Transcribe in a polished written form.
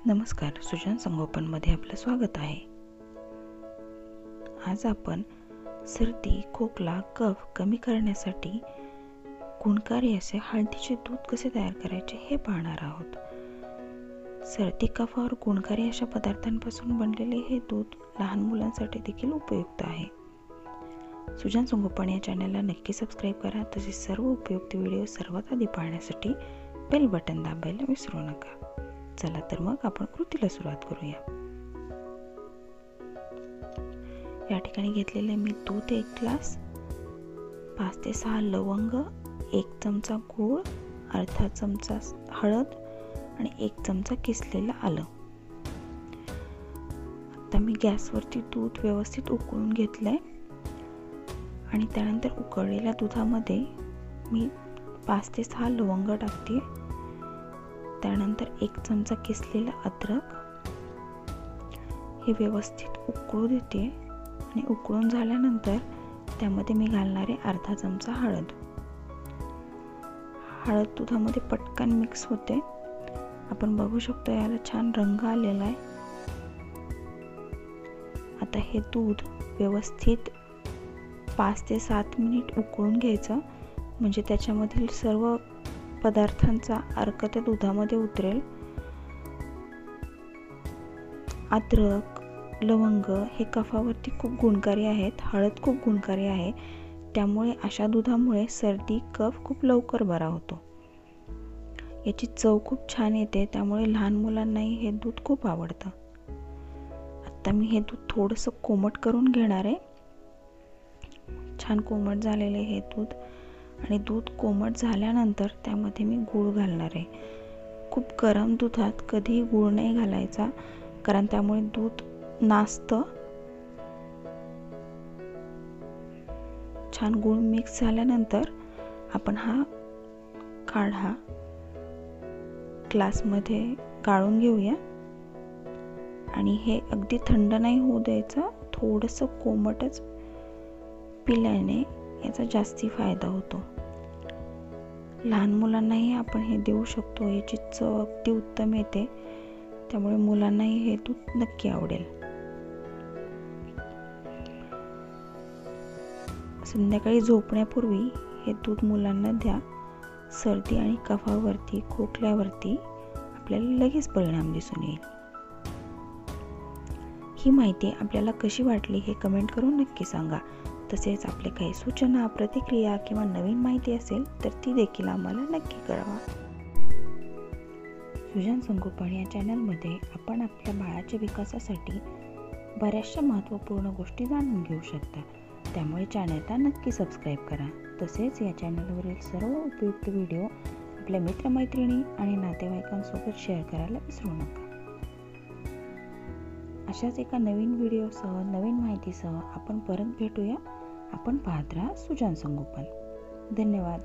नमस्कार, सुजान संगोपनमध्ये आपलं स्वागत आहे। आज आपण सर्दी, खोकला, कफ कमी करण्यासाठी गुणकारी असे हळदीचे दूध कसे तयार करायचे हे पाहणार आहोत। सर्दी कफावर गुणकारी अशा पदार्थांपासून बनलेले हे दूध लहान मुलांसाठी देखील उपयुक्त आहे। सुजान संगोपन या चॅनलला नक्की सबस्क्राईब करा। तसेच सर्व उपयुक्त व्हिडिओ सर्वात आधी पाहण्यासाठी बेल बटन दाबायला विसरू नका। चला तर मग आपण कृतीला सुरुवात करूया। या ठिकाणी घेतलेले मी दूध 1 ग्लास, 5 ते 6 लवंग, 1 चमचा गूळ, अर्धा चमचा हळद आणि 1 चमचा किसलेलं आलं। आता मी गॅसवरती दूध व्यवस्थित उकळून घेतलंय आणि त्यानंतर उकळलेल्या दुधामध्ये मी 5 ते 6 लवंग टाकते। त्यानंतर 1 चमचा किसलेला अद्रक हे व्यवस्थित उकळू देते आणि उकळून झाल्यानंतर त्यामध्ये मी घालणारे अर्धा चमचा हळद। हळद दुधामध्ये पटकन मिक्स होते। आपण बघू शकतो याला छान रंग आलेला आहे। आता हे दूध व्यवस्थित 5 ते 7 मिनिट उकळून घ्यायचं, म्हणजे त्याच्यामधील सर्व पदार्थांचा अर्क त्या दुधामध्ये उतरेल। अद्रक, लवंग हे कफावरती खूप गुणकारी आहेत, हळद खूप गुणकारी आहे, त्यामुळे अशा दुधामुळे सर्दी कफ खूप लवकर बरा होतो। याची चव खूप छान येते, त्यामुळे लहान मुलांनाही हे दूध खूप आवडतं। आता मी हे दूध थोडंसं कोमट करून घेणार आहे। छान कोमट झालेले हे दूध आणि दूध कोमट झाल्यानंतर त्यामध्ये मी गूळ घालणार आहे। खूप गरम दुधात कधीही गूळ नाही घालायचा, कारण त्यामुळे दूध नासतं। छान गूळ मिक्स झाल्यानंतर आपण हा काढा ग्लासमध्ये गाळून घेऊया आणि हे अगदी थंड नाही होऊ द्यायचं, थोडंसं कोमटच पिल्याने याचा जास्ती फायदा होतो। लहान मुलांनाही आपण हे देऊ शकतो, याची चव अगदी उत्तम येते, त्यामुळे मुलांनाही हे दूध नक्की आवडेल। संध्याकाळी झोपण्यापूर्वी हे दूध मुलांना द्या। सर्दी आणि कफावरती, खोकल्यावरती आपल्याला लगेच परिणाम दिसून येईल। ही माहिती आपल्याला कशी वाटली हे कमेंट करून नक्की सांगा। तसेच आपले काही सूचना, प्रतिक्रिया किंवा नवीन माहिती असेल तर ती देखील आम्हाला नक्की कळवा। सुजान संगोपन या चॅनलमध्ये आपण आपल्या बाळाच्या विकासासाठी बऱ्याचशा महत्त्वपूर्ण गोष्टी जाणून घेऊ शकता, त्यामुळे चॅनलला नक्की सबस्क्राईब करा। तसेच या चॅनलवरील सर्व उपयुक्त व्हिडिओ आपल्या मित्रमैत्रिणी आणि नातेवाईकांसोबत शेअर करायला विसरू नका। अशाच एका नवीन व्हिडिओसह, नवीन माहितीसह आपण परत भेटूया। आपण पाहत राहा सुजान संगोपन। धन्यवाद।